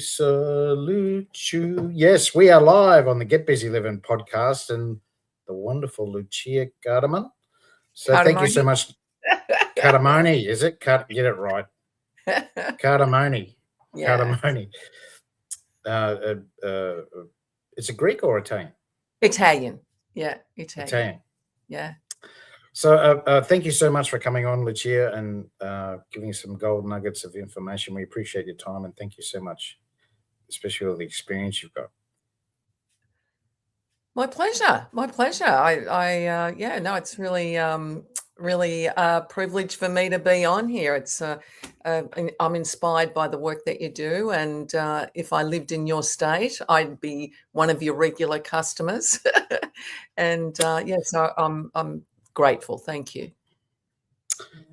salute you. Yes, we are live on the Get Busy Living podcast and the wonderful Lucia Cardamone. So thank you so much. Cardamone, is it? Get it right. Cardamone. Yeah. Cardamone. It's a Greek or Italian? Italian. Yeah, Italian. Yeah. So thank you so much for coming on, Lucia, and giving some gold nuggets of information. We appreciate your time, and thank you so much, especially all the experience you've got. My pleasure. It's really a privilege for me to be on here. It's I'm inspired by the work that you do, and if I lived in your state, I'd be one of your regular customers. And so I'm grateful. Thank you.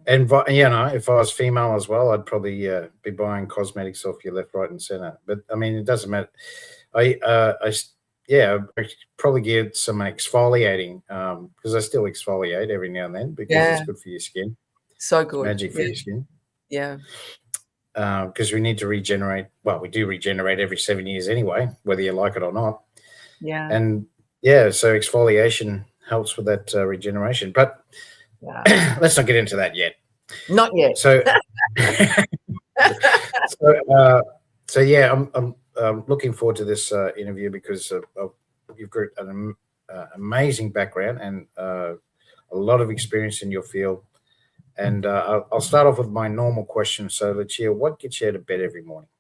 And if I was female as well, I'd probably be buying cosmetics off you left, right, and center. But I mean, it doesn't matter. I probably get some exfoliating because I still exfoliate every now and then because it's good for your skin. So good. It's magic for your skin. Yeah. Because we need to regenerate. Well, we do regenerate every 7 years anyway, whether you like it or not. Yeah. And so exfoliation helps with that regeneration. But let's not get into that yet. Not yet. So, I'm looking forward to this interview because you've got an amazing background and a lot of experience in your field. And I'll start off with my normal question. So, Lucia, what gets you out of bed every morning?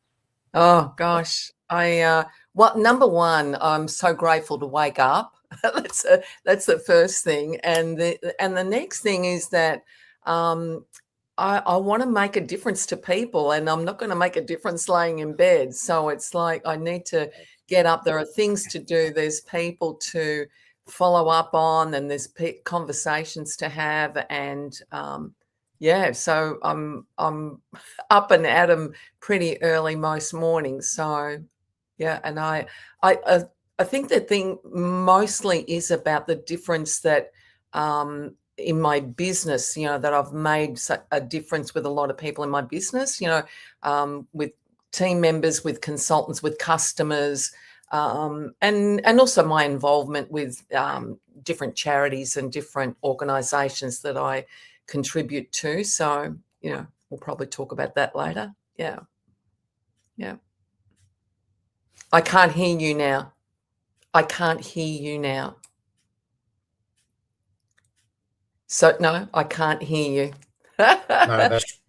Oh gosh, number one, I'm so grateful to wake up. That's the first thing, and the next thing is that I want to make a difference to people, and I'm not going to make a difference laying in bed. So it's like I need to get up. There are things to do. There's people to follow up on, and there's conversations to have, and so I'm up and at 'em pretty early most mornings. So and I think the thing mostly is about the difference that in my business, that I've made a difference with a lot of people in my business, with team members, with consultants, with customers, and also my involvement with different charities and different organizations that I contribute to. So, we'll probably talk about that later. Yeah. I can't hear you now. So no, I can't hear you. No, that's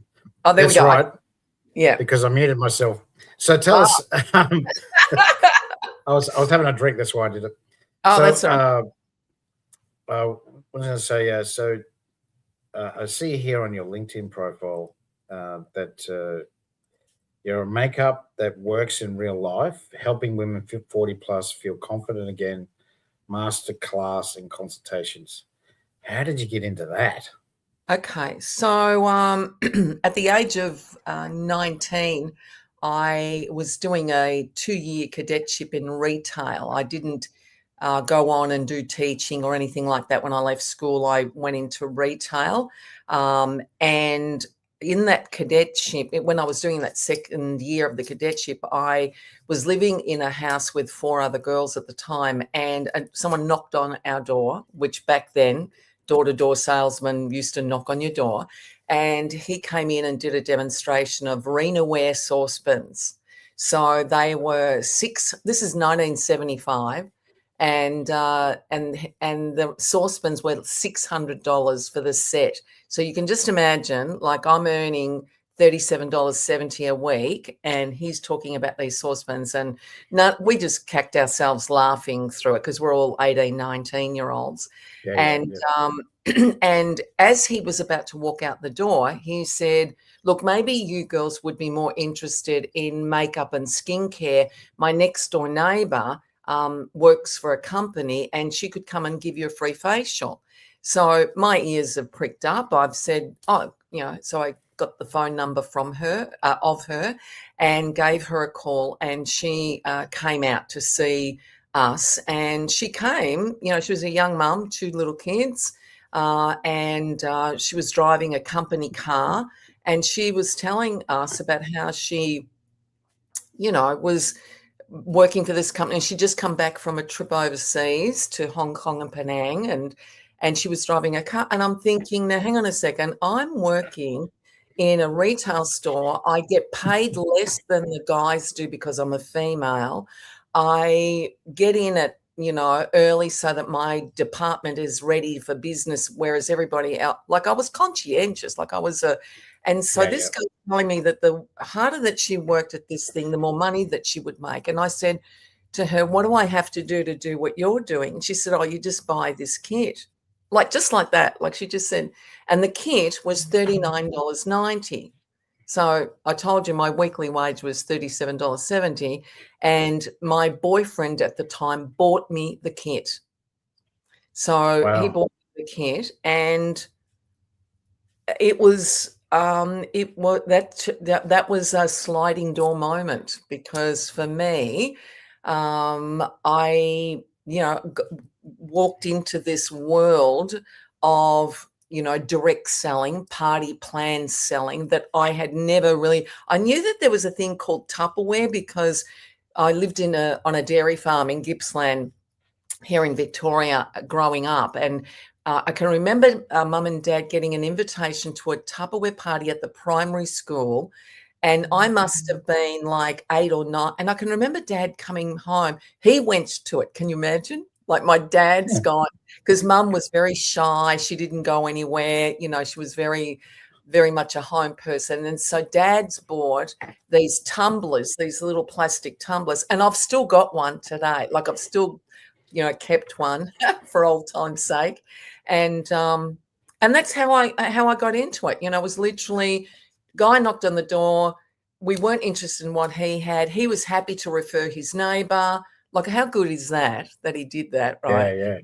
there we go. Right. Yeah, because I muted myself. So tell us. I was having a drink. That's why I did it. Oh, so, that's right. I was going to say. So I see here on your LinkedIn profile that you're a makeup that works in real life, helping women 40 plus feel confident again. Masterclass and consultations. How did you get into that? Okay, so at the age of 19, I was doing a 2-year cadetship in retail. I didn't go on and do teaching or anything like that. When I left school, I went into retail. And in that cadetship, when I was doing that second year of the cadetship, I was living in a house with 4 other girls at the time, and someone knocked on our door, which back then, door-to-door salesman used to knock on your door, and he came in and did a demonstration of Renaware saucepans. So they were 6. This is 1975, and the saucepans were $600 for the set. So you can just imagine, like, I'm earning $37.70 a week, and he's talking about these saucepans, and we just cacked ourselves laughing through it because we're all 18, 19-year-olds. And as he was about to walk out the door, he said, look, maybe you girls would be more interested in makeup and skincare. My next door neighbor works for a company, and she could come and give you a free facial. So my ears have pricked up. I've said, so I got the phone number from her, of her, and gave her a call, and she came out to see us. And she came, she was a young mum, 2 little kids, and she was driving a company car, and she was telling us about how she was working for this company. She'd just come back from a trip overseas to Hong Kong and Penang, and she was driving a car. And I'm thinking, now hang on a second, I'm working in a retail store. I get paid less than the guys do because I'm a female. I get in at early so that my department is ready for business, whereas everybody else, like I was conscientious, like I was and so this girl telling me that the harder that she worked at this thing, the more money that she would make. And I said to her, what do I have to do what you're doing? And she said, oh, you just buy this kit. Like just like that. Like she just said, and the kit was $39.90. So I told you my weekly wage was $37.70, and my boyfriend at the time bought me the kit. So he bought me the kit, and it was that was a sliding door moment, because for me, I walked into this world of direct selling, party plan selling, that I had never really. I knew that there was a thing called Tupperware because I lived on a dairy farm in Gippsland here in Victoria growing up, and I can remember Mum and Dad getting an invitation to a Tupperware party at the primary school, and I must have been like 8 or 9, and I can remember Dad coming home. He went to it. Can you imagine? Like my dad's gone, because Mum was very shy. She didn't go anywhere. She was very, very much a home person. And so Dad's bought these tumblers, these little plastic tumblers, and I've still got one today. Like I've still, kept one for old time's sake. And that's how I got into it. It was literally, guy knocked on the door. We weren't interested in what he had. He was happy to refer his neighbour. Like, how good is that he did that, right? Yeah.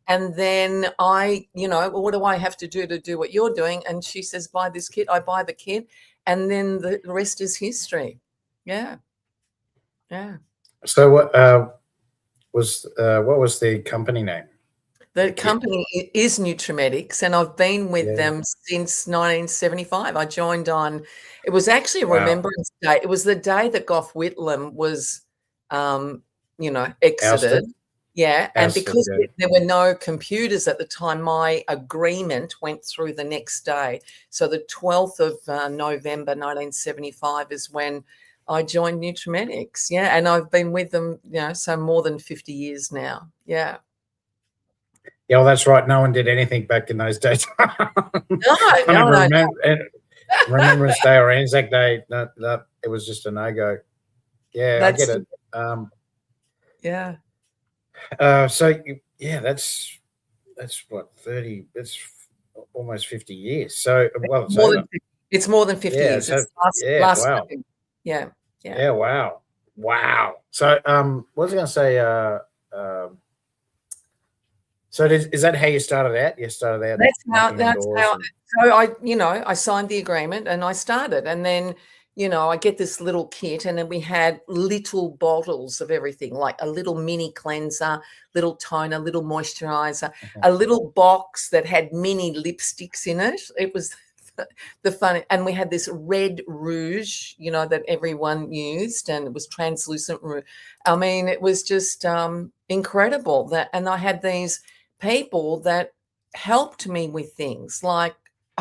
And then I, well, what do I have to do what you're doing? And she says, buy this kit. I buy the kit, and then the rest is history. Yeah. So what was the company name? The company is Nutrimetics, and I've been with them since 1975. I joined it was actually a Remembrance Day. It was the day that Gough Whitlam was, exited. Ousted. Yeah. And Ousted, because there were no computers at the time, my agreement went through the next day. So the 12th of November, 1975 is when I joined Nutrimetics. Yeah. And I've been with them, so more than 50 years now. Yeah. Yeah, well, that's right. No one did anything back in those days. No. Remembrance Day or Anzac Day, no, it was just a no-go. Yeah, I get it. Yeah. So that's what, 30. That's almost 50 years. So it's more than 50 years. So, last wow. Yeah. Yeah. Wow. So what was I going to say? So is that how you started out? You started out. That's how. So I signed the agreement and I started, and then I get this little kit, and then we had little bottles of everything, like a little mini cleanser, little toner, little moisturizer, a little box that had mini lipsticks in it. It was the fun, and we had this red rouge, that everyone used, and it was translucent rouge. I mean, it was just incredible and I had these people that helped me with things. Like,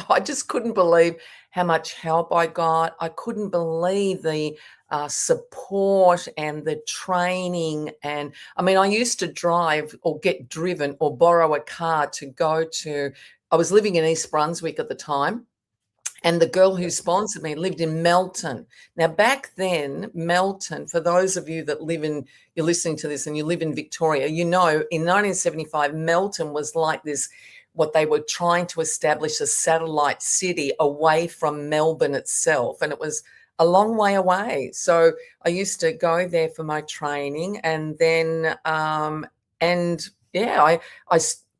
I just couldn't believe how much help I got. I couldn't believe the support and the training. And I mean, I used to drive or get driven or borrow a car to go to, I was living in East Brunswick at the time. And the girl who sponsored me lived in Melton. Now, back then, Melton, for those of you that you're listening to this and you live in Victoria, in 1975, Melton was like this, what they were trying to establish, a satellite city away from Melbourne itself. And it was a long way away. So I used to go there for my training. And then, I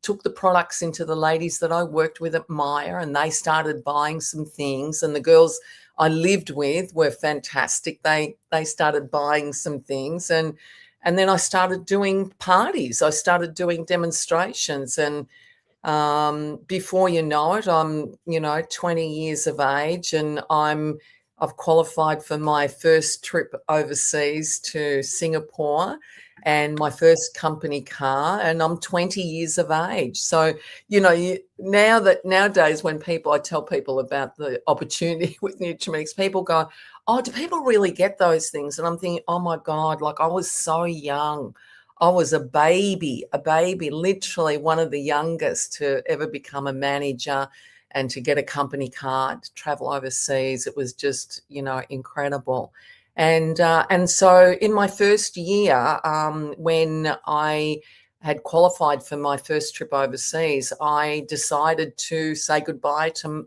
took the products into the ladies that I worked with at Myer, and they started buying some things. And the girls I lived with were fantastic. They started buying some things, and then I started doing parties. I started doing demonstrations, and before you know it, I'm 20 years of age, and I've qualified for my first trip overseas to Singapore and my first company car, and I'm 20 years of age. So, nowadays when I tell people about the opportunity with Nutrimetics, people go, oh, do people really get those things? And I'm thinking, oh my God, like I was so young. I was a baby, literally one of the youngest to ever become a manager and to get a company car, to travel overseas. It was just, incredible. And so in my first year, when I had qualified for my first trip overseas, I decided to say goodbye to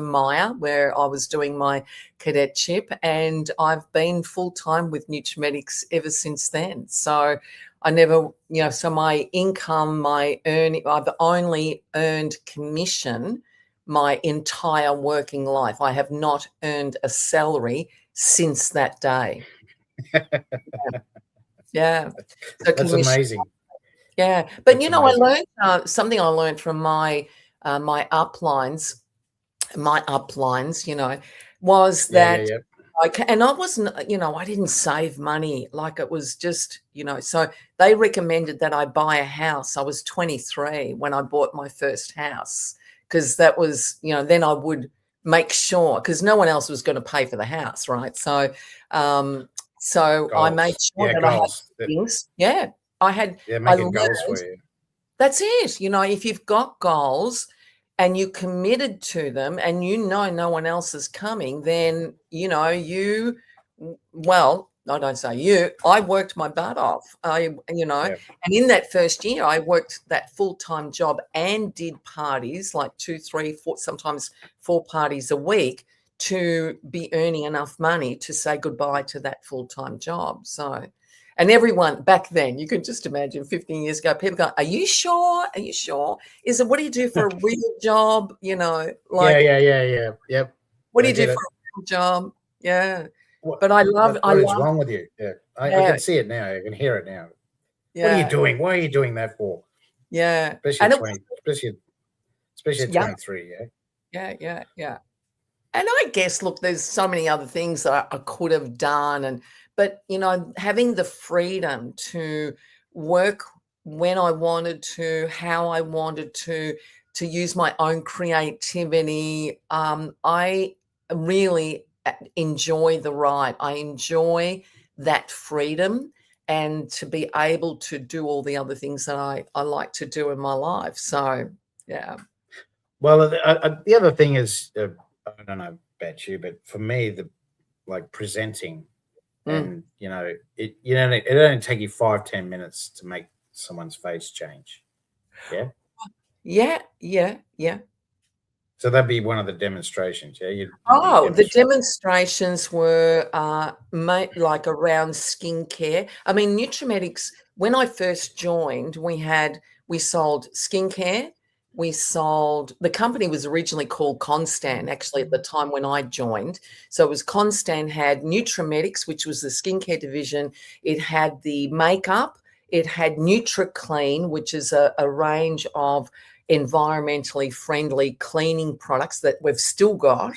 Maya, where I was doing my cadetship, and I've been full time with Nutrimetics ever since then. So I never, so my income, my earning, I've only earned commission my entire working life. I have not earned a salary since that day. Yeah. So That's amazing. Yeah. But, That's I amazing. learned something I learned from my uplines, was that Yeah. and I wasn't, I didn't save money. Like it was just, so they recommended that I buy a house. I was 23 when I bought my first house, because that was, then I would make sure, because no one else was going to pay for the house, right? So, I made Goals. sure Yeah, that I had goals. things. Yeah, I Making learned. goals for you. That's it. If you've got goals and you committed to them and no one else is coming, then, well, I don't say you, I worked my butt off. And in that first year, I worked that full-time job and did parties, like 2, 3, 4, sometimes 4 parties a week, to be earning enough money to say goodbye to that full-time job. So, and everyone back then, you can just imagine 15 years ago, people go, are you sure? Are you sure? What do you do for a real job? Yeah. Yep. What do I you do get for it. a real job? Yeah. What But I love, what is wrong with you? Yeah. I yeah, can see it now. I can hear it now. What are you yeah, doing? Why are you doing that for? yeah. Especially And at it was 20, especially at young. 23, yeah. Yeah. And I guess, look, there's so many other things that I could have done. But, having the freedom to work when I wanted to, how I wanted to use my own creativity, I really enjoy the ride. I enjoy that freedom and to be able to do all the other things that I like to do in my life. So, yeah. Well, the other thing is, I don't know about you, but for me, like presenting, Mm. and it only take you 5-10 minutes to make someone's face change. Yeah. Yeah. So that'd be one of the demonstrations. Yeah, you'd be Oh, the demonstrating. demonstrations were like around skincare. I mean, Nutrimetics, when I first joined, we sold skincare. The company was originally called Constan, actually, at the time when I joined. So it was Constan had Nutrimetics, which was the skincare division. It had the makeup. It had NutriClean, which is a range of environmentally friendly cleaning products that we've still got.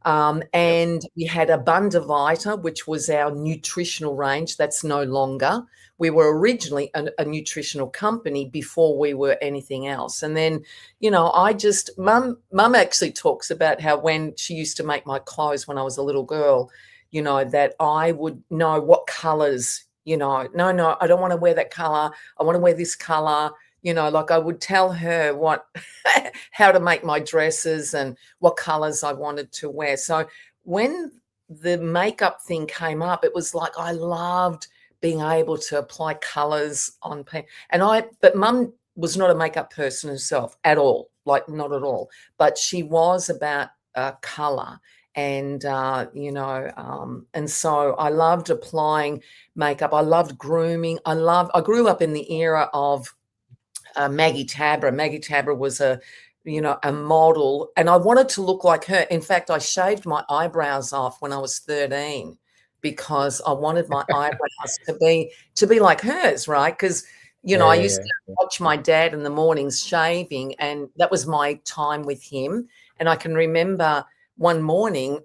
Yep. And we had Abundavita, which was our nutritional range. That's no longer. We were originally a nutritional company before we were anything else. And then, mum actually talks about how when she used to make my clothes when I was a little girl, that I would know what colors, no, I don't want to wear that color. I want to wear this color. Like I would tell her how to make my dresses and what colors I wanted to wear. So when the makeup thing came up, it was like I loved being able to apply colors on paint. But Mum was not a makeup person herself at all, like not at all. But she was about color. And and so I loved applying makeup. I loved grooming. I grew up in the era of Maggie Tabra. Maggie Tabra was a model, and I wanted to look like her. In fact, I shaved my eyebrows off when I was 13 because I wanted my eyebrows to be like hers, right? Because I used to Yeah. watch my dad in the mornings shaving, and that was my time with him. And I can remember one morning,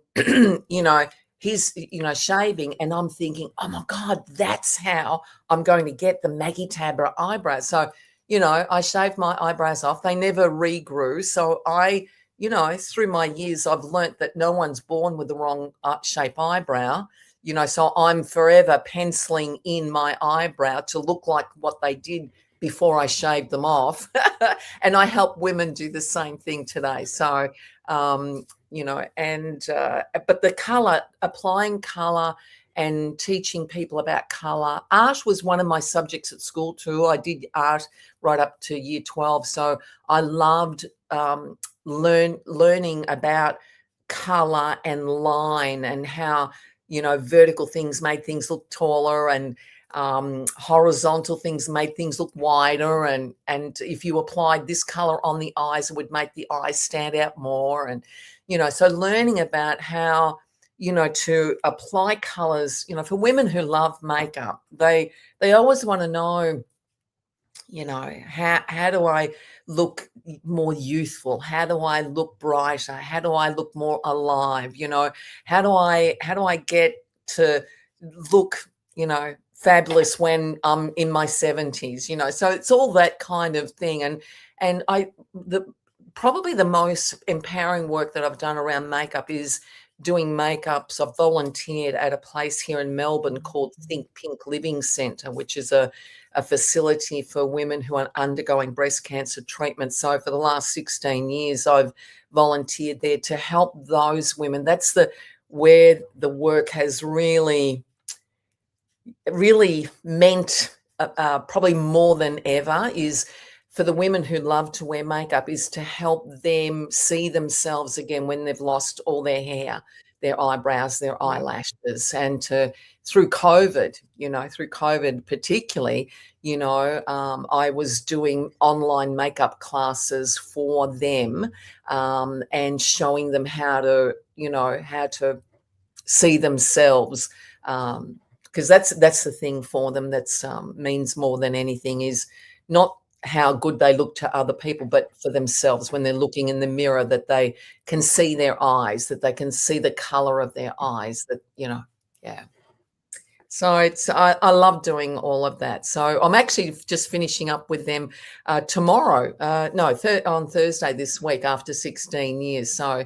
he's, shaving, and I'm thinking, oh my God, that's how I'm going to get the Maggie Tabra eyebrows. So, I shaved my eyebrows off. They never regrew. So through my years, I've learnt that no one's born with the wrong shape eyebrow. So I'm forever penciling in my eyebrow to look like what they did before I shaved them off. And I help women do the same thing today. So, but the color, applying color and teaching people about color. Art was one of my subjects at school too. I did art right up to year 12. So I loved learning about color and line, and how vertical things made things look taller, and horizontal things made things look wider, and if you applied this color on the eyes, it would make the eyes stand out more. And so learning about how to apply colors, for women who love makeup, they always want to know, how do I look more youthful? How do I look brighter? How do I look more alive? How do I get to look, fabulous when I'm in my 70s? So it's all that kind of thing. And probably the most empowering work that I've done around makeup is doing makeups. I've volunteered at a place here in Melbourne called Think Pink Living Centre, which is a facility for women who are undergoing breast cancer treatment. So for the last 16 years, I've volunteered there to help those women. That's where the work has really meant probably more than ever, is for the women who love to wear makeup, is to help them see themselves again when they've lost all their hair, their eyebrows, their eyelashes. And through COVID particularly, I was doing online makeup classes for them, and showing them how to see themselves, because that's the thing for them that's means more than anything, is not how good they look to other people, but for themselves, when they're looking in the mirror, that they can see their eyes, that they can see the color of their eyes, that yeah. So I love doing all of that. So I'm actually just finishing up with them tomorrow. On Thursday this week, after 16 years. So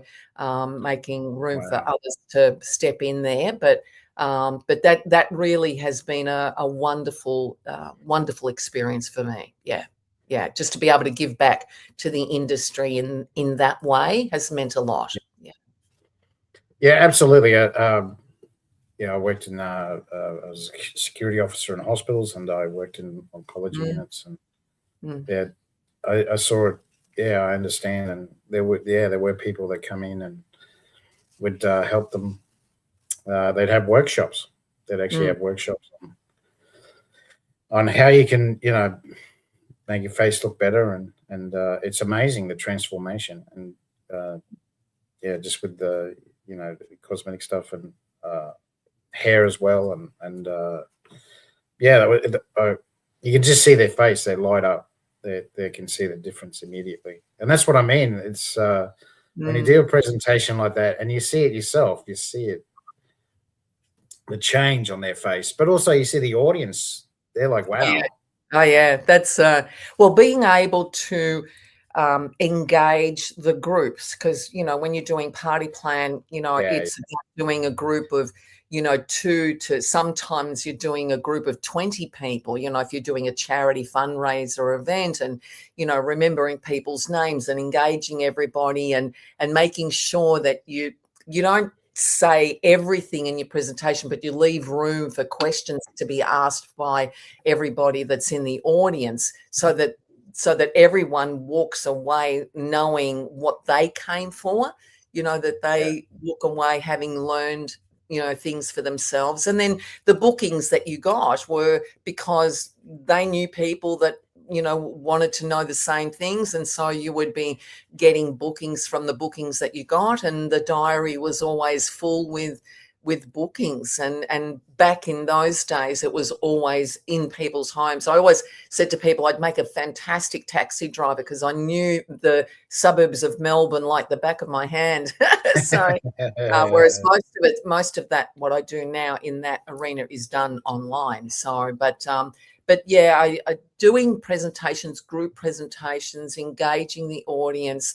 making room for others to step in there. But that really has been a wonderful experience for me. Yeah, just to be able to give back to the industry in that way has meant a lot. Yeah, absolutely. I worked in I was a security officer in hospitals, and I worked in oncology units, and yeah, I saw it. Yeah, I understand. And there were people that come in and would help them. They'd have workshops. They'd actually have workshops on how you can, make your face look better, and it's amazing, the transformation. And just with the the cosmetic stuff, and hair as well, and you can just see their face, they light up, they can see the difference immediately. And that's what I mean. It's when you do a presentation like that and you see it yourself, you see it, the change on their face, but also you see the audience, they're like, wow. Oh yeah, that's being able to engage the groups, because when you're doing party plan, it's about doing a group of 2 to, sometimes you're doing a group of 20 people, if you're doing a charity fundraiser event, and remembering people's names and engaging everybody, and making sure that you don't say everything in your presentation, but you leave room for questions to be asked by everybody that's in the audience, so that everyone walks away knowing what they came for, that they walk away having learned, things for themselves. And then the bookings that you got were because they knew people that, wanted to know the same things. And so you would be getting bookings from the bookings that you got. And the diary was always full with with bookings, and back in those days it was always in people's homes. I always said to people I'd make a fantastic taxi driver because I knew the suburbs of Melbourne like the back of my hand. So whereas most of that what I do now in that arena is done online. So but yeah, I doing presentations, group presentations, engaging the audience,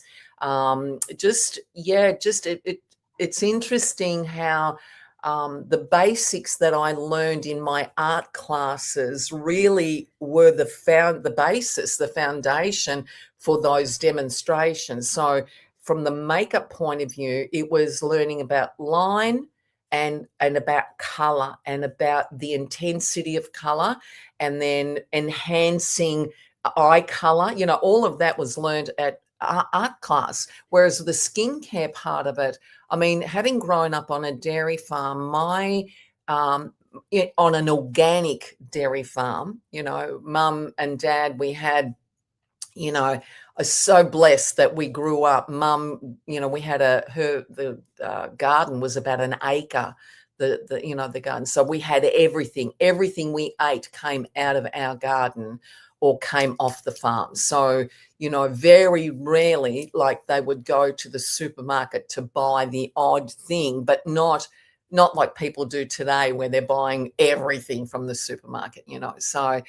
it's interesting how the basics that I learned in my art classes really were the foundation for those demonstrations. So from the makeup point of view, it was learning about line and about color and about the intensity of color, and then enhancing eye color. All of that was learned at art class. Whereas the skincare part of it, I mean, having grown up on a dairy farm, on an organic dairy farm, mum and dad, we had, are so blessed that we grew up. Mum, we had the garden was about an acre, the garden. So we had everything we ate came out of our garden or came off the farm. So, very rarely, like, they would go to the supermarket to buy the odd thing, but not like people do today where they're buying everything from the supermarket, So,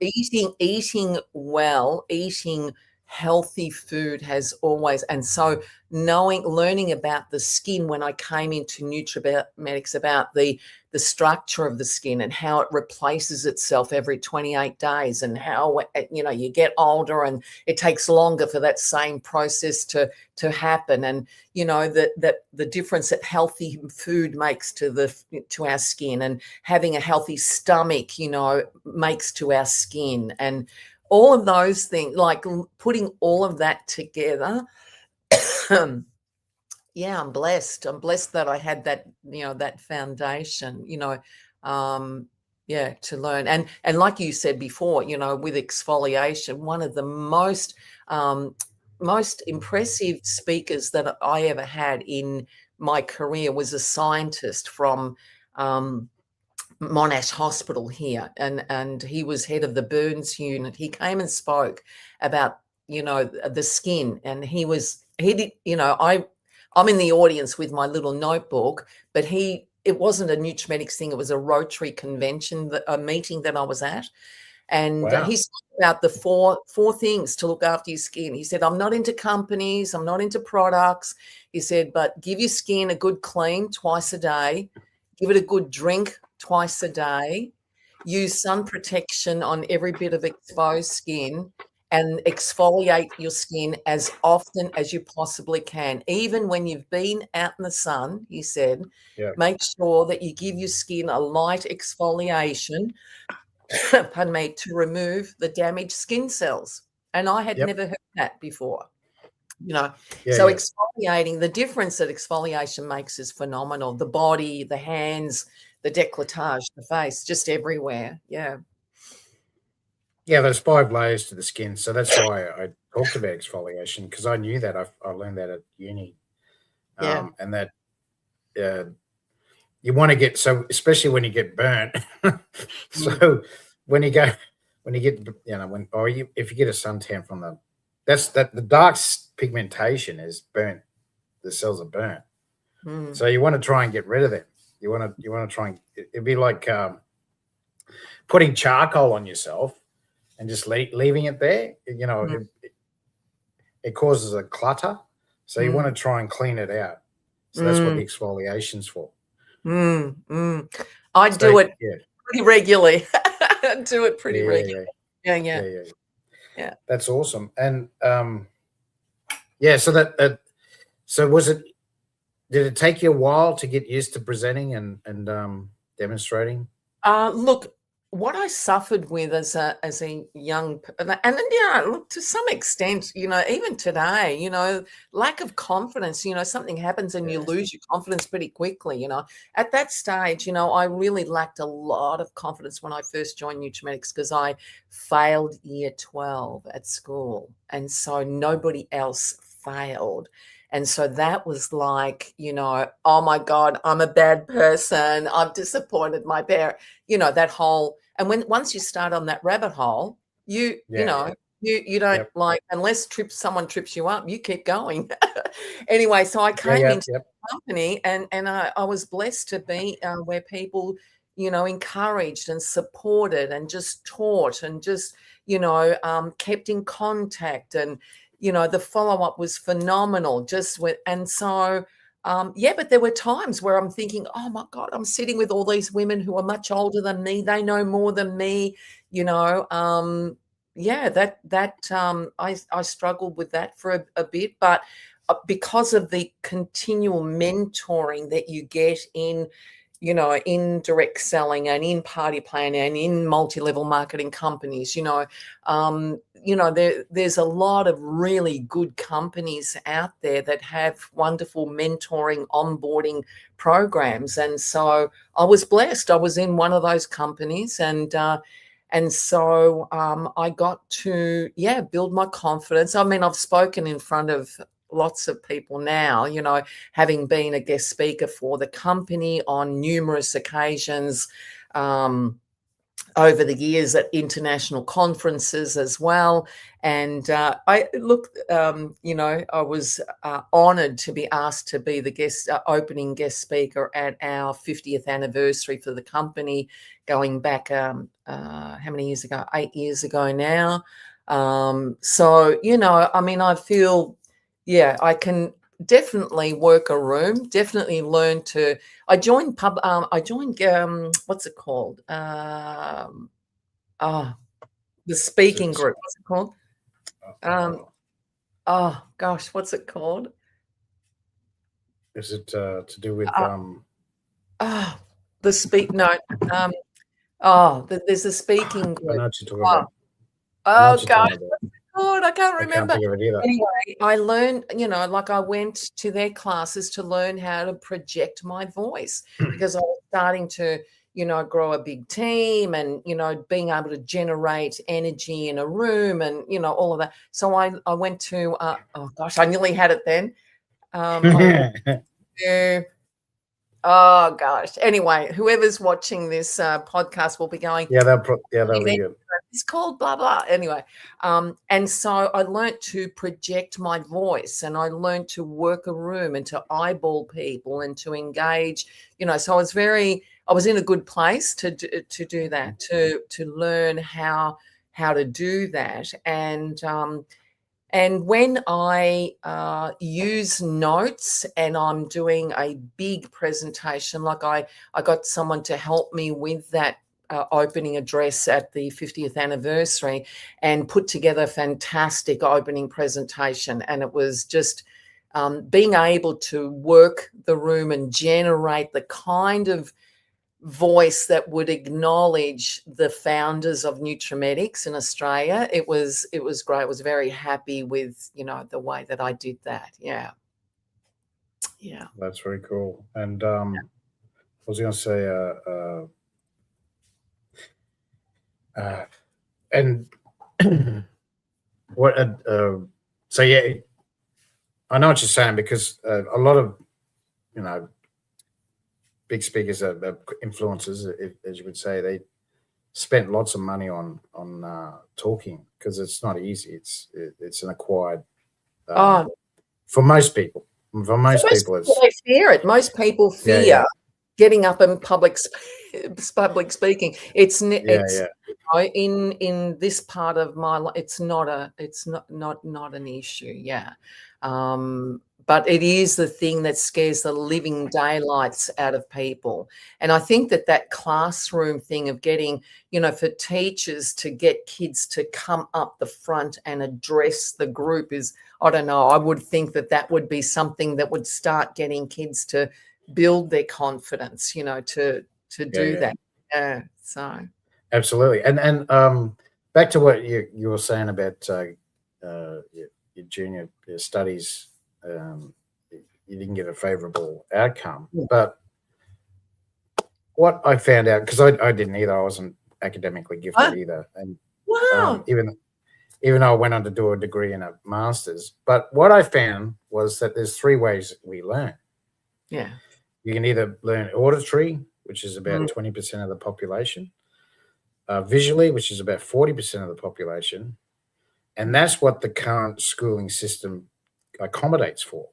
eating well, eating healthy food has always, and so learning about the skin when I came into Nutrimetics, about the structure of the skin and how it replaces itself every 28 days, and how you get older and it takes longer for that same process to happen, and that the difference that healthy food makes to our skin, and having a healthy stomach makes to our skin, and all of those things, like putting all of that together. Yeah, I'm blessed that I had that, that foundation, to learn. And like you said before, with exfoliation, one of the most impressive speakers that I ever had in my career was a scientist from Monash Hospital here, and he was head of the burns unit. He came and spoke about the skin, and he did, I'm in the audience with my little notebook, but it wasn't a Nutrimetics thing, it was a Rotary convention, a meeting that I was at. And Wow. he spoke about the four things to look after your skin. He said, I'm not into companies, I'm not into products. He said, but give your skin a good clean twice a day, give it a good drink twice a day, use sun protection on every bit of exposed skin, and exfoliate your skin as often as you possibly can. Even when you've been out in the sun, he said, make sure that you give your skin a light exfoliation, pardon me, to remove the damaged skin cells. And I had never heard that before. Exfoliating, the difference that exfoliation makes is phenomenal. The body, the hands, the décolletage, the face, just everywhere. Yeah. Yeah, there's 5 layers to the skin. So that's why I talked about exfoliation, because I knew that. I learned that at uni. Yeah. And that you want to get, so especially when you get burnt. So when you get, if you get a suntan from the dark pigmentation is burnt. The cells are burnt. So you want to try and get rid of them. You want to try and, it'd be like putting charcoal on yourself and just leaving it there. It causes a clutter. So you want to try and clean it out. So that's what the exfoliation's for. I do it pretty regularly. I do it pretty regularly. Yeah. That's awesome. And so so did it take you a while to get used to presenting and demonstrating? Look, what I suffered with as a young, and look, to some extent, even today, lack of confidence, something happens and you lose your confidence pretty quickly, At that stage, I really lacked a lot of confidence when I first joined Nutrimetics, because I failed year 12 at school. And so nobody else failed. And so that was like, oh my God, I'm a bad person. I've disappointed my parent, that whole, and once you start on that rabbit hole, you don't Yep. like, unless someone trips you up, you keep going. Anyway, so I came into the company and I was blessed to be where people, encouraged and supported and just taught and just, kept in contact, and, the follow-up was phenomenal and so, but there were times where I'm thinking, oh my God, I'm sitting with all these women who are much older than me. They know more than me, I struggled with that for a bit, but because of the continual mentoring that you get in, in direct selling and in party planning and in multi-level marketing companies, there's a lot of really good companies out there that have wonderful mentoring, onboarding programs. And so I was blessed. I was in one of those companies, and so I got to, build my confidence. I mean, I've spoken in front of lots of people now, having been a guest speaker for the company on numerous occasions over the years at international conferences as well. And I was honoured to be asked to be the opening guest speaker at our 50th anniversary for the company, going back how many years ago? 8 years ago now. So I feel, I can definitely work a room, definitely learn to. I joined what's it called? The speaking group. What's it called? Oh gosh, what's it called? Is it to do with the speak? No. There's a speaking group. I know what you're talking about. Oh gosh. God, I can't remember. I can't think of it either. Anyway, I learned, I went to their classes to learn how to project my voice, because I was starting to, grow a big team and, being able to generate energy in a room and, all of that. So I went to, oh gosh, I nearly had it then. Oh gosh. Anyway, whoever's watching this podcast will be going, they'll be good. It's called blah blah. Anyway, and so I learned to project my voice, and I learned to work a room and to eyeball people and to engage. So I was in a good place to do that, to learn how to do that. And when I use notes and I'm doing a big presentation, like I got someone to help me with that opening address at the 50th anniversary and put together a fantastic opening presentation. And it was just being able to work the room and generate the kind of voice that would acknowledge the founders of Nutrimetics in Australia. It was great. I was very happy with, the way that I did that. Yeah. That's very cool. And I was going to say, and what? So I know what you're saying, because a lot of big speakers are influencers, as you would say. They spent lots of money on talking, because it's not easy. It's an acquired for most people. For most people, they fear it. Most people fear getting up in public speaking. It's in this part of my life, it's not an issue. Yeah. But it is the thing that scares the living daylights out of people. And I think that classroom thing of getting, for teachers to get kids to come up the front and address the group is, I don't know, I would think that would be something that would start getting kids to build their confidence, to do that. Yeah. So. Absolutely. And back to what you were saying about your junior studies. You didn't get a favorable outcome, but what I found out, because I didn't either, I wasn't academically gifted either, and wow, even though I went on to do a degree and a master's. But what I found was that there's three ways we learn. Yeah. You can either learn auditory, which is about Mm, 20% of the population, visually, which is about 40% of the population. And that's what the current schooling system accommodates for,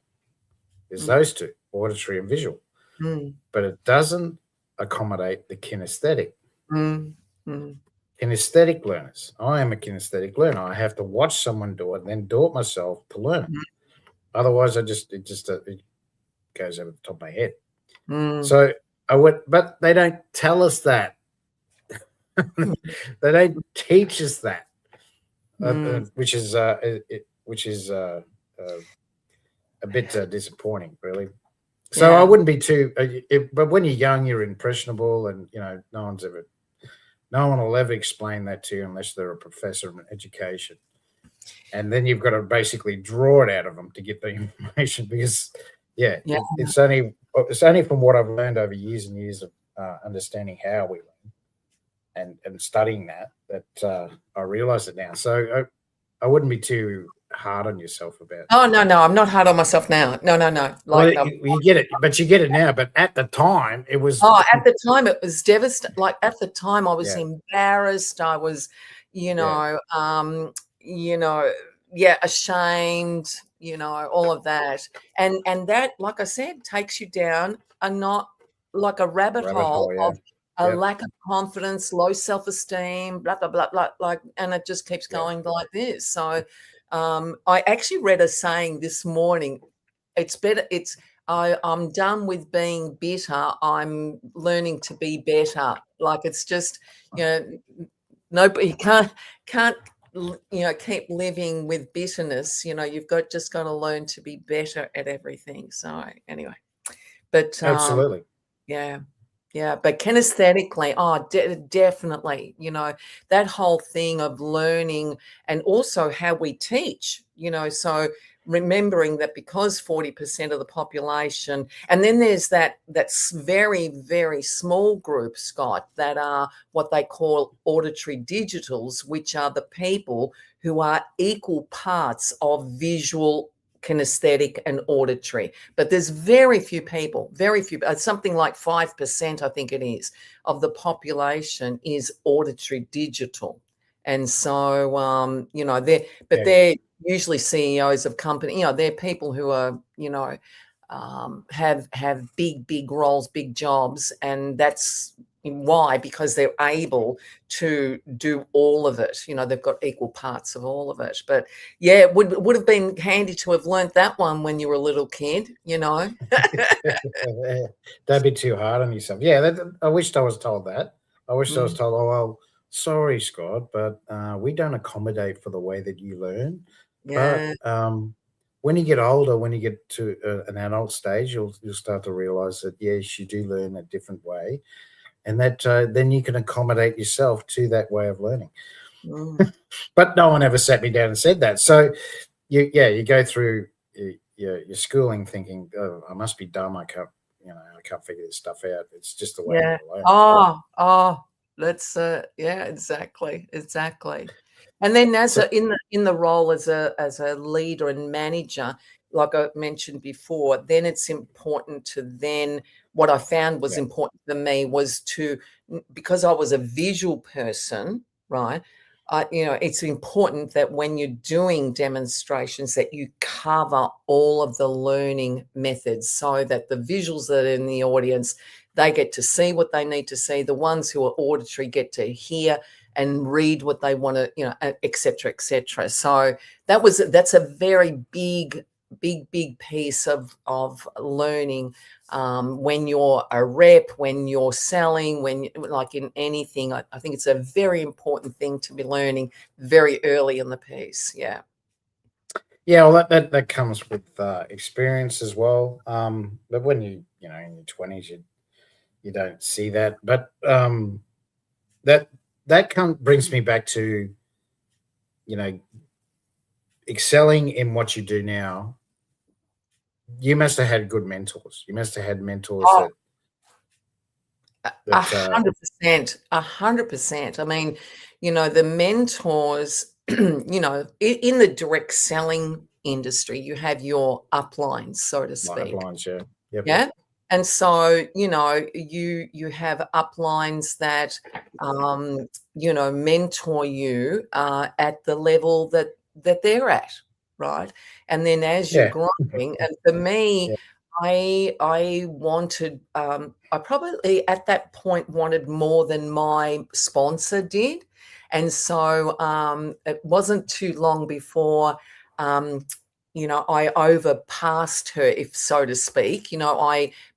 is mm, those two, auditory and visual. mm, But it doesn't accommodate the kinesthetic. mm, mm, Kinesthetic learners. I am a kinesthetic learner. I have to watch someone do it and then do it myself to learn it. Otherwise, it goes over the top of my head. mm, So but they don't tell us that. They don't teach us that, mm. which is a bit disappointing, really. So I Yeah. wouldn't be too. But when you're young, you're impressionable, and no one will ever explain that to you unless they're a professor of education, and then you've got to basically draw it out of them to get the information because, yeah, Yeah. it's only from what I've learned over years and years of understanding how we learn and studying that I realize it now. So I wouldn't be too hard on yourself about. Oh, no, I'm not hard on myself now. No. Well, Like, no. you get it, but you get it now. But at the time, it was. Oh, at the time it was devastating. Like at the time I was Yeah, embarrassed. I was, you yeah, know, you know, yeah, ashamed, all of that. And that, like I said, takes you down a not like a rabbit rabbit hole hole. Yeah, of a yep, lack of confidence, low self-esteem, blah, blah, blah, blah, like, and it just keeps yeah. going like this. So I actually read a saying this morning. It's better, I'm done with being bitter. I'm learning to be better. Like it's just, you know, nobody can't keep living with bitterness. You've just got to learn to be better at everything. So anyway, but Absolutely. yeah. Yeah, but kinesthetically, definitely, that whole thing of learning and also how we teach, so remembering that because 40% of the population, and then there's that's very, very small group, Scott, that are what they call auditory digitals, which are the people who are equal parts of visual, kinesthetic and auditory, but there's very few people, something like 5%, I think it is, of the population is auditory digital. And so Yeah, they're usually CEOs of company, they're people who are, have big roles, big jobs, and that's why, because they're able to do all of it. They've got equal parts of all of it. But yeah, it would have been handy to have learnt that one when you were a little kid. don't be too hard on yourself. Yeah, I wished I was told that. I wished I was Mm, told, oh well, sorry, Scott, but we don't accommodate for the way that you learn. But yeah. when you get older, when you get to an adult stage, you'll start to realize that yes, you do learn a different way, and that then you can accommodate yourself to that way of learning. Mm. But no one ever sat me down and said that. So you go through your schooling thinking, oh, I must be dumb. I can't figure this stuff out. It's just the way I'm Yeah. going to learn. Oh, that's yeah, exactly. And then So in the role as a leader and manager, like I mentioned before, then it's important to then what I found was yeah, important for me was because I was a visual person, right? It's important that when you're doing demonstrations that you cover all of the learning methods so that the visuals that are in the audience, they get to see what they need to see. The ones who are auditory get to hear and read what they want to, et cetera, et cetera. So that's a very big piece of learning when you're a rep, when you're selling, like in anything. I think it's a very important thing to be learning very early in the piece. Yeah. yeah. Well, that comes with experience as well. But when in your 20s, you don't see that. But that brings me back to you know excelling in what you do now. You must have had good mentors. You must have had mentors Oh, that a that 100%, 100%. I mean, the mentors you know, in the direct selling industry, you have your uplines, so to Line speak. uplines, yeah. Yep, Yeah. yep. And so, you know, you have uplines that, you know, mentor you at the level that they're at, right? And then as you're Yeah. growing, and for me, Yeah. I wanted, I probably at that point wanted more than my sponsor did. And so it wasn't too long before you know, I overpassed her, if so to speak. You know,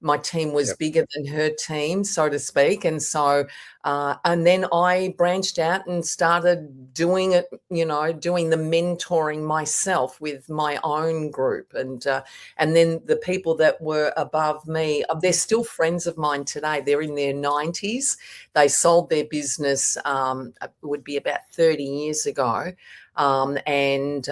my team was Yep. bigger than her team, so to speak, and so and then I branched out and started doing it. You know, doing the mentoring myself with my own group, and then the people that were above me, they're still friends of mine today. They're in their 90s. They sold their business. It would be about 30 years ago, and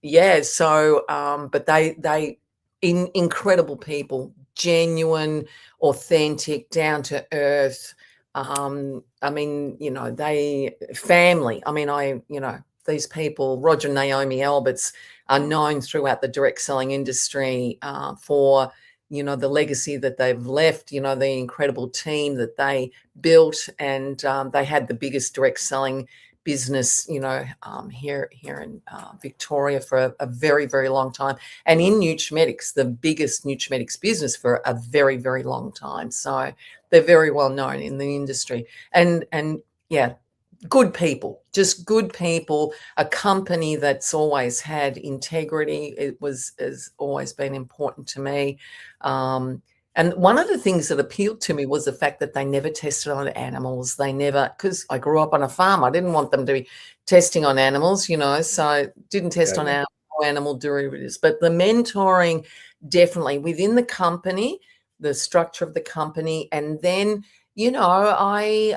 yeah, so but they incredible people, genuine, authentic, down to earth. I mean, you know, they family. I mean, you know, these people, Roger and Naomi Alberts, are known throughout the direct selling industry for, you know, the legacy that they've left, you know, the incredible team that they built, and they had the biggest direct selling business, you know, here in Victoria for a very, very long time, and in Nutrimetics, the biggest Nutrimetics business for a very, very long time. So they're very well known in the industry, and yeah, good people, just good people. A company that's always had integrity. It has always been important to me. And one of the things that appealed to me was the fact that they never tested on animals. They never, because I grew up on a farm. I didn't want them to be testing on animals, you know, so didn't test on Yeah. animal derivatives. But the mentoring, definitely within the company, the structure of the company, and then, you know, I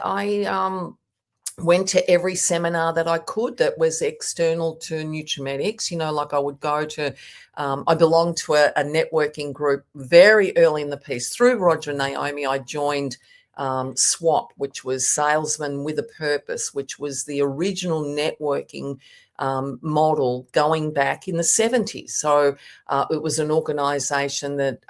went to every seminar that I could that was external to Nutrimetics. You know, like I would go to, I belonged to a networking group very early in the piece. Through Roger and Naomi, I joined SWAP, which was Salesman with a Purpose, which was the original networking model going back in the 70s. So it was an organization that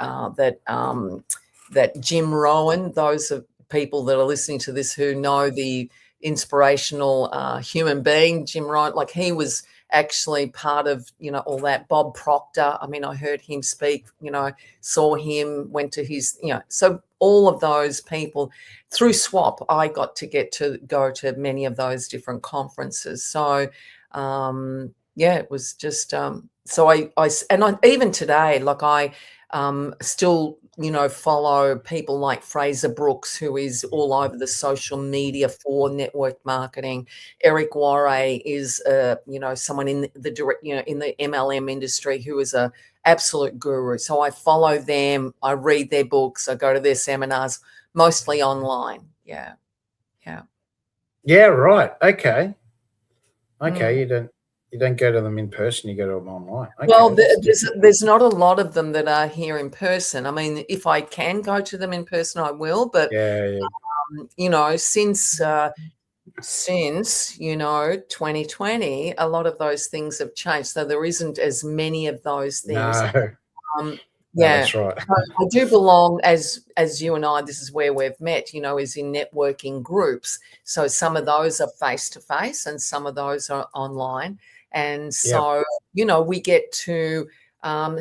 Jim Rowan, those are people that are listening to this who know the inspirational human being, Jim Wright, like he was actually part of, you know, all that. Bob Proctor, I mean, I heard him speak, you know, saw him, went to his, you know, so all of those people through SWAP, I got to go to many of those different conferences. So, yeah, it was just, so even today, like I still, you know, follow people like Fraser Brooks, who is all over the social media for network marketing. Eric Warre is, you know, someone in the direct, you know, in the MLM industry who is a absolute guru. So I follow them. I read their books. I go to their seminars, mostly online. Yeah, yeah. Yeah, right. Okay. Mm. Okay. You don't go to them in person, you go to them online. Well, Okay, that's different. there's not a lot of them that are here in person. I mean, if I can go to them in person, I will. But Yeah, yeah. you know, since you know 2020, a lot of those things have changed. So there isn't as many of those things. No, Um, no, yeah, that's right. so I do belong, as you and I. This is where we've met. You know, is in networking groups. So some of those are face to face, and some of those are online. And Yep. so you know, we get to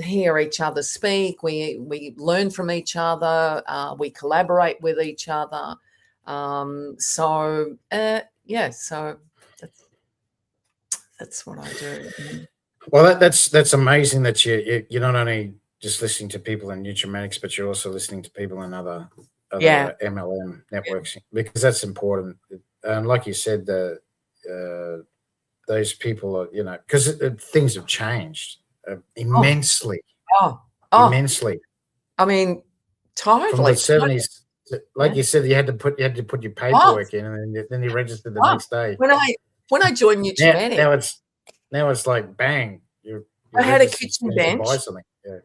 hear each other speak. We learn from each other. We collaborate with each other. Yeah, so that's what I do. Well, that's amazing that you're not only just listening to people in Nutrimatics, but you're also listening to people in Yeah, other MLM networks because that's important. And like you said, uh, those people are, you know, because things have changed oh, immensely, oh, oh, immensely I mean, from the totally, totally. 70s. Like Yeah. you said, you had to put your Oh, paperwork in, and then you registered the oh. next day. When I joined Now, Nutrimetics, now it's like bang, you're I had a registered as kitchen soon as you buy bench something. Yeah.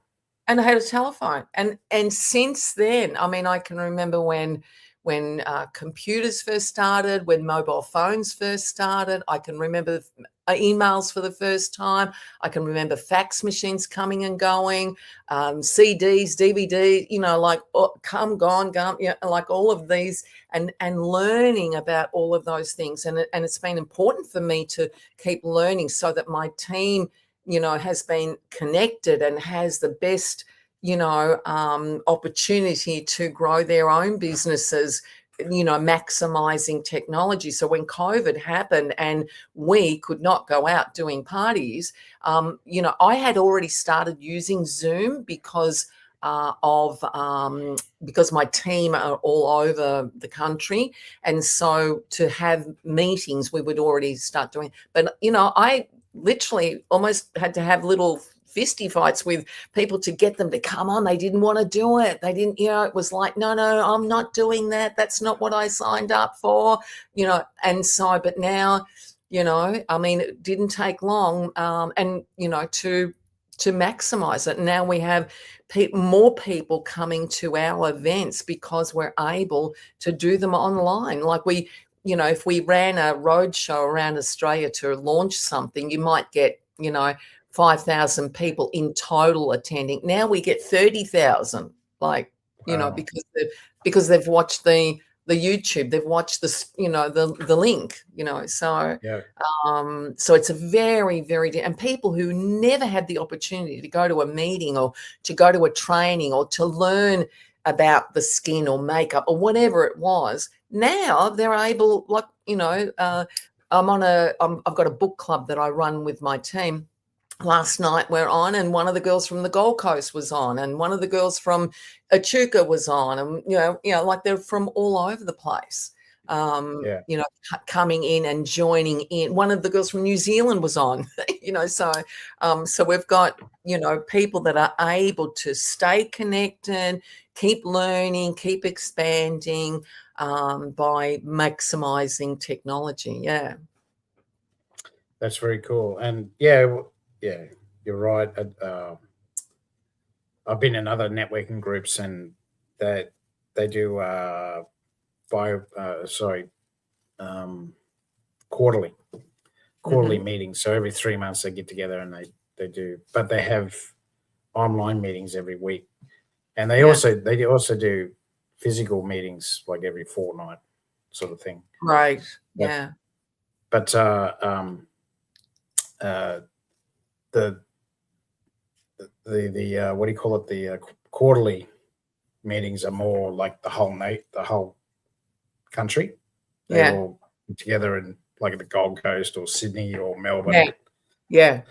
and I had a telephone. And since then, I mean, I can remember when when computers first started, when mobile phones first started. I can remember emails for the first time. I can remember fax machines coming and going, CDs, DVDs, like come, gone, like all of these, and learning about all of those things. And it's been important for me to keep learning so that my team, has been connected and has the best, opportunity to grow their own businesses, maximizing technology. So when COVID happened and we could not go out doing parties, I had already started using Zoom because my team are all over the country. And so to have meetings, we would already start doing. But, I literally almost had to have little fisty fights with people to get them to come on. They didn't want to do it. They didn't, it was like, no, I'm not doing that. That's not what I signed up for, and so, but now, it didn't take long, and, to maximize it. Now we have more people coming to our events because we're able to do them online. Like if we ran a road show around Australia to launch something, you might get, 5,000 people in total attending. Now we get 30,000, like, Wow. because they've watched the YouTube, they've watched the link, so Yeah. So it's a very, very, and people who never had the opportunity to go to a meeting or to go to a training or to learn about the skin or makeup or whatever it was, now they're able, like, I've got a book club that I run with my team. Last night we're on, and one of the girls from the Gold Coast was on, and one of the girls from Echuca was on, and like they're from all over the place. Coming in and joining in. One of the girls from New Zealand was on, so we've got, people that are able to stay connected, keep learning, keep expanding, by maximizing technology. Yeah. That's very cool. And yeah, you're right. I've been in other networking groups, and that they do quarterly meetings. So every 3 months they get together and they do, but they have online meetings every week, and they also do physical meetings like every fortnight, sort of thing. Right. But the what do you call it? The quarterly meetings are more like the whole country. They all get together in like the Gold Coast or Sydney or Melbourne. Yeah.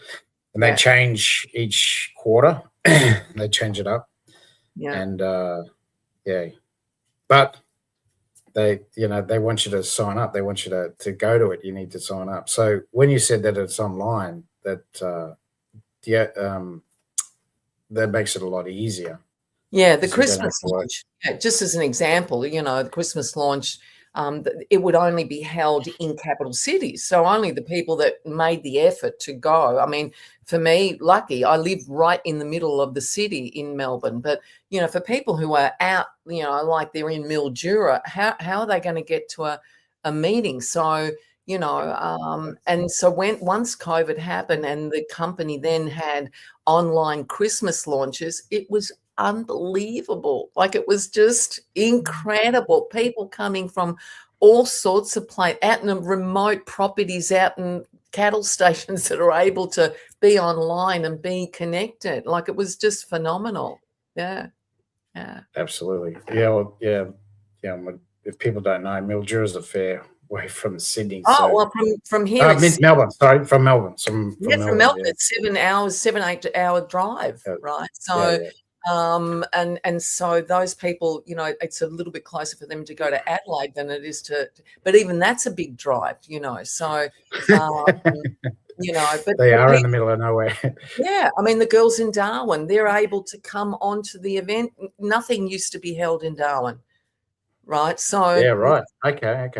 And they change each quarter. They change it up. Yeah. And but they want you to sign up. They want you to go to it. You need to sign up. So when you said that it's online, that that makes it a lot easier. Yeah, the Christmas launch, just as an example, the Christmas launch, it would only be held in capital cities. So only the people that made the effort to go. I mean, for me, lucky, I live right in the middle of the city in Melbourne. But, for people who are out, like they're in Mildura, how are they going to get to a meeting? So, and so once COVID happened and the company then had online Christmas launches, it was unbelievable. Like, it was just incredible. People coming from all sorts of places, out in remote properties, out in cattle stations, that are able to be online and be connected. Like, it was just phenomenal. Yeah. Absolutely. Yeah. Well, yeah. If people don't know, Mildura is a fair way from Sydney. Oh, well, from here, it's Melbourne. Sorry, from Melbourne. From Melbourne, it's 7-8 hour drive, right? So. And so those people, it's a little bit closer for them to go to Adelaide than it is but even that's a big drive, so, but they are in the middle of nowhere. Yeah. I mean, the girls in Darwin, they're able to come onto the event. Nothing used to be held in Darwin. Right. So, yeah, right. Okay.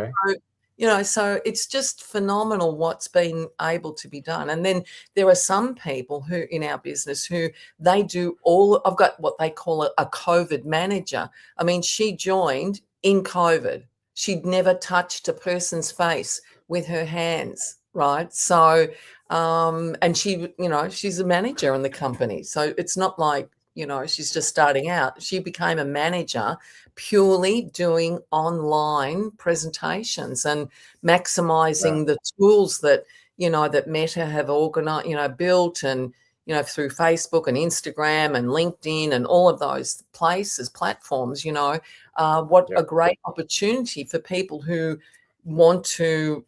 So it's just phenomenal what's been able to be done. And then there are some people who in our business who they do I've got what they call a COVID manager. I mean, she joined in COVID. She'd never touched a person's face with her hands, right? So, and she, she's a manager in the company. So it's not like, she's just starting out. She became a manager purely doing online presentations and maximizing the tools that, that Meta have organized, built, and, through Facebook and Instagram and LinkedIn and all of those platforms, what a great opportunity for people who want to,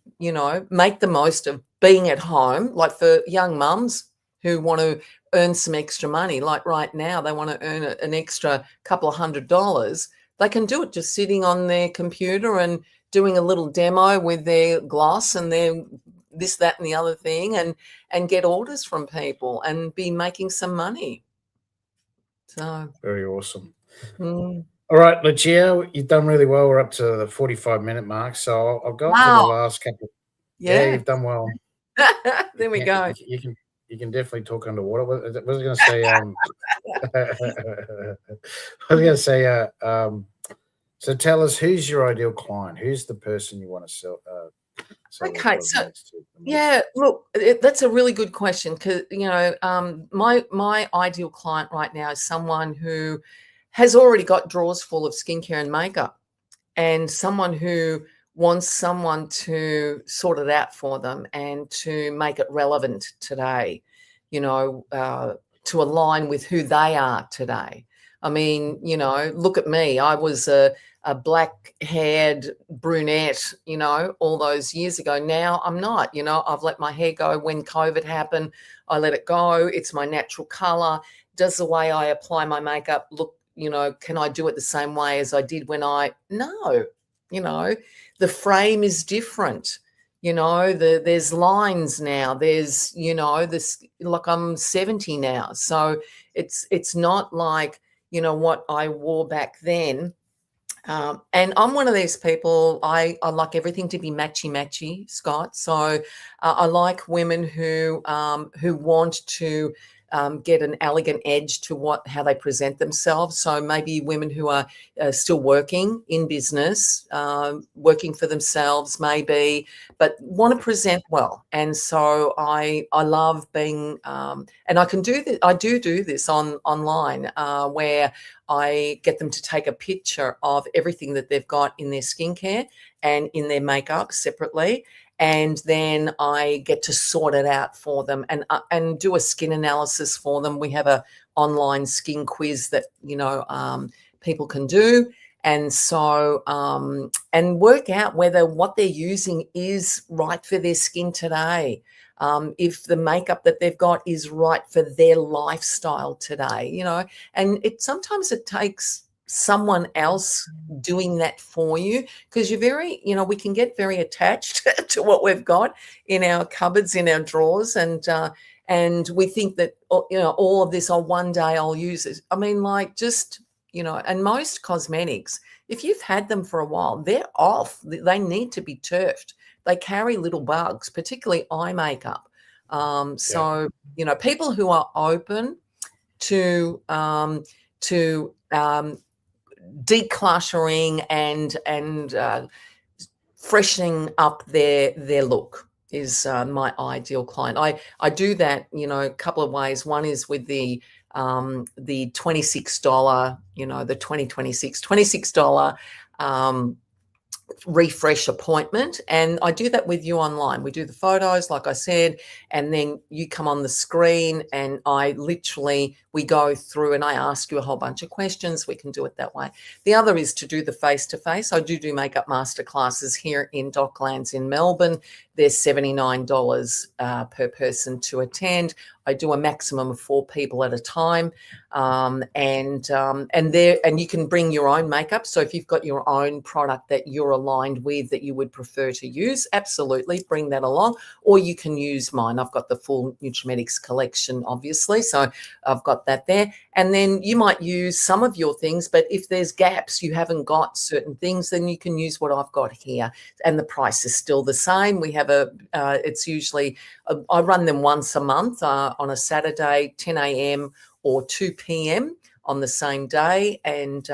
make the most of being at home, like for young mums who want to earn some extra money. Like right now, they want to earn an extra couple of $100. They can do it just sitting on their computer and doing a little demo with their gloss and their this, that, and the other thing, and get orders from people and be making some money. So very awesome. Mm. All right, Lucia, you've done really well. We're up to the 45-minute mark, so I'll go to the last couple. Yeah, you've done well. There we go. You can definitely talk underwater. What was I going to say? I was going to say. So tell us, who's your ideal client? Who's the person you want to sell? Okay, so yeah, look, that's a really good question because my ideal client right now is someone who has already got drawers full of skincare and makeup, and someone who wants someone to sort it out for them and to make it relevant today, to align with who they are today. I mean, look at me. I was a black-haired brunette, all those years ago. Now I'm not, I've let my hair go. When COVID happened, I let it go. It's my natural color. Does the way I apply my makeup look, can I do it the same way as I did when no, the frame is different. There's lines now. There's, this, like I'm 70 now. So it's not like, what I wore back then. And I'm one of these people, I like everything to be matchy, Scott. So I like women who want to get an elegant edge to how they present themselves. So maybe women who are still working in business, working for themselves maybe, but want to present well. And so I love being, and I can do this. I do this online where I get them to take a picture of everything that they've got in their skincare and in their makeup separately. And then I get to sort it out for them and do a skin analysis for them. We have a online skin quiz that, people can do. And so, and work out whether what they're using is right for their skin today. If the makeup that they've got is right for their lifestyle today, and sometimes it takes someone else doing that for you because you're very, we can get very attached to what we've got in our cupboards, in our drawers, and we think that, all of this, one day I'll use it. I mean, like just, and most cosmetics, if you've had them for a while, they're off. They need to be turfed. They carry little bugs, particularly eye makeup. So, people who are open to decluttering and freshening up their look is my ideal client. I do that, a couple of ways. One is with the $26, the 2026 $26 refresh appointment, and I do that with you online. We do the photos, like I said, and then you come on the screen and we go through and I ask you a whole bunch of questions. We can do it that way. The other is to do the face-to-face. I do makeup masterclasses here in Docklands in Melbourne. They're $79 per person to attend. I do a maximum of 4 people at a time, and you can bring your own makeup. So if you've got your own product that you're aligned with that you would prefer to use, absolutely bring that along. Or you can use mine. I've got the full Nutrimetics collection, obviously, so I've got that there. And then you might use some of your things, but if there's gaps, you haven't got certain things, then you can use what I've got here, and the price is still the same. We have it's usually I run them once a month on a Saturday, 10 a.m. or 2 p.m. on the same day, and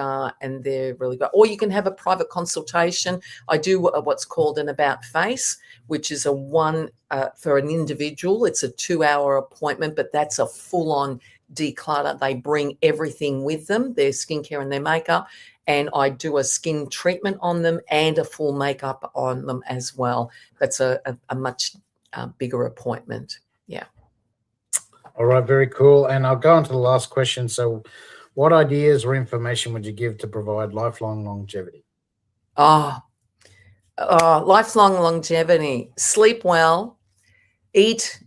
they're really good. Or you can have a private consultation. I do what's called an about face, which is a one for an individual. It's a 2-hour appointment, but that's a full-on declutter. They bring everything with them, their skincare and their makeup, and I do a skin treatment on them and a full makeup on them as well. That's a much bigger appointment. Yeah. All right, very cool. And I'll go on to the last question. So what ideas or information would you give to provide lifelong longevity? Lifelong longevity. Sleep well, eat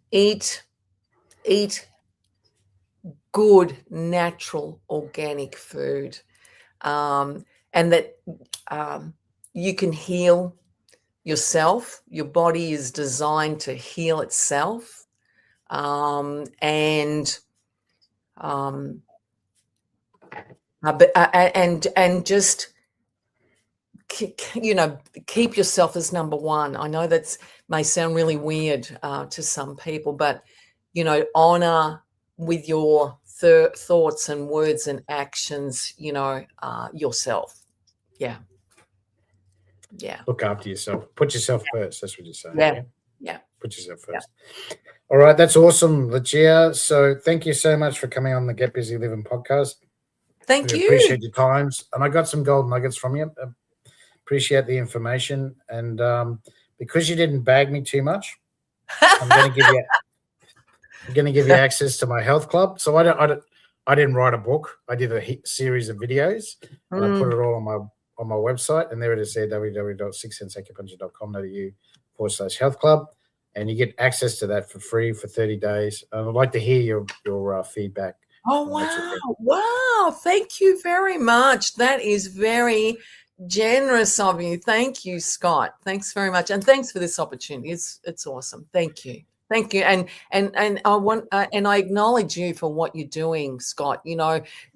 good, natural, organic food, and that you can heal yourself. Your body is designed to heal itself, and just keep yourself as number one. I know that may sound really weird to some people, but honor with your thoughts and words and actions, yourself. Yeah. Look after yourself. Put yourself first. That's what you're saying. Yeah. Put yourself first. Yeah. All right. That's awesome, Lucia. So thank you so much for coming on the Get Busy Living podcast. Thank you. Appreciate your times. And I got some gold nuggets from you. Appreciate the information. And because you didn't bag me too much, I'm going to give you access to my health club. So I didn't write a book. I did a series of videos, and I put it all on my website. And there it is there, www.sixsenseacupuncture.com.au/health club. And you get access to that for free for 30 days. And I'd like to hear your feedback. Oh, wow. Wow. Thank you very much. That is very generous of you. Thank you, Scott. Thanks very much. And thanks for this opportunity. It's awesome. Thank you. Thank you. And I acknowledge you for what you're doing, Scott.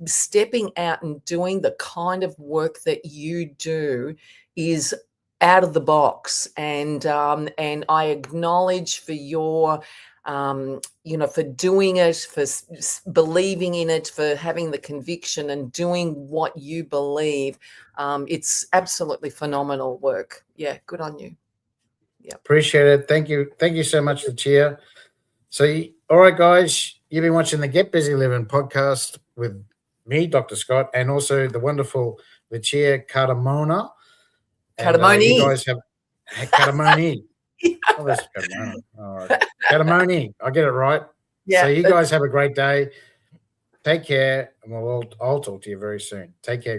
Stepping out and doing the kind of work that you do is out of the box. And I acknowledge for your for doing it, for believing in it, for having the conviction and doing what you believe. It's absolutely phenomenal work. Yeah, good on you. Yeah, appreciate it. Thank you so much, Lucia. So, all right, guys, you've been watching the Get Busy Living podcast with me, Dr. Scott, and also the wonderful Lucia Cardamone. Cardamone. You guys have Cardamone. Oh, that's Cardamone. All right. Cardamone. I get it right. Yeah. So you guys have a great day. Take care, and I'll talk to you very soon. Take care.